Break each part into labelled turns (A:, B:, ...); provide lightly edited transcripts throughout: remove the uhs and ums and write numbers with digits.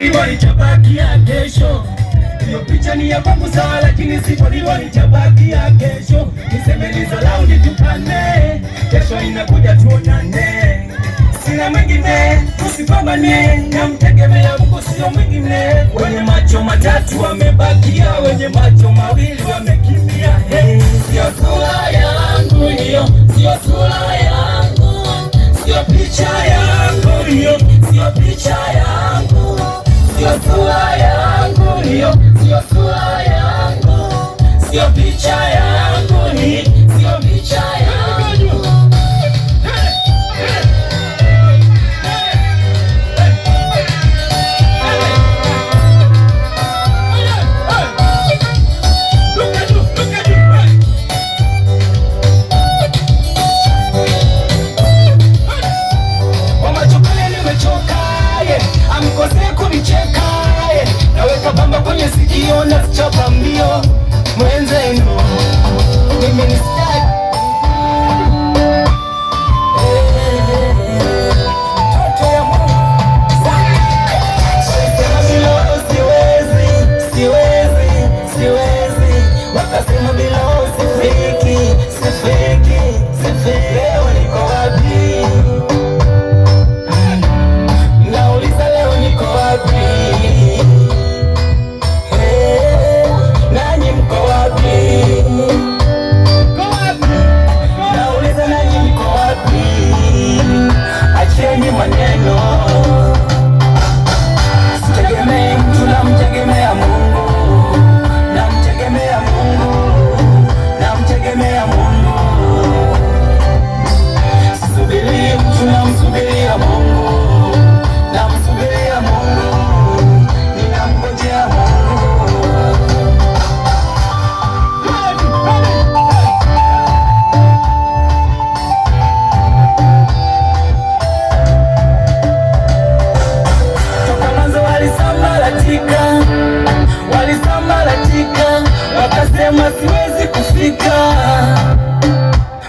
A: Nitabakia kesho. Hiyo picha ni ya kwangu sawa, lakini sipojua nitabakia kesho. Niseme nizalau nitukane, kesho inakuja tuonane. Sina mwingine, usipambane, namtegemea Mungu sio mwingine. Wenye macho matatu wamebakia, wenye macho mawili wamekimbia. Hey, sio sura yangu hiyo, sio sura yangu, sio picha yangu hiyo, sio picha yangu. Sio sura yangu hiyo, sio sura yangu, sio picha yangu ni, sio picha yangu. Kwa macho kale nimechoka, amkosea kunicheka. Naweka pamba kwenye sikio na chapa mbio mwenzenu. Mimi ni style. Toto ya Mungu. Wakasema bila siwezi, siwezi, siwezi. Wakasema bila sifiki, sifiki, sifiki. Leo niko wapi? Nauliza leo niko wapi? Sitegemei mtu, namtegemea Mungu, namtegemea Mungu, namtegemea Mungu. Sisubiri mtu, namsubiria Mungu, namsubiria Mungu, ninamngojea Mungu. Walisambaratika, wakasema siwezi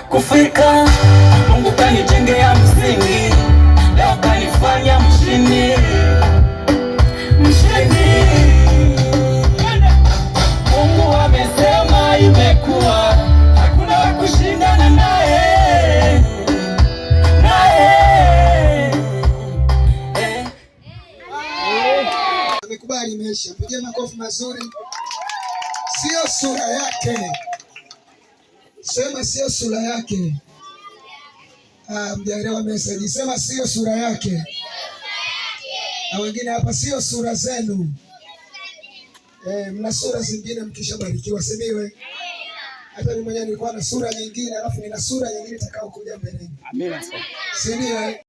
A: kufika. Mungu kanijengea msingi, leo kanifanya mshindi. Mungu amesema imekuwa, hakuna wa kushindana naye.
B: Amekubali maisha. Pigie makofi mazuri. Sio sura yake. Sema sio sura yake. Mjaelewa message. Sema sio sura yake. Na wengine hapa sio sura zenu. Mna sura zingine mkishabarikiwa, semiwe. Hata mimi mwenyewe nilikuwa na sura nyingine, alafu nina sura nyingine itakao kuja mbele. Amina. Semiwe.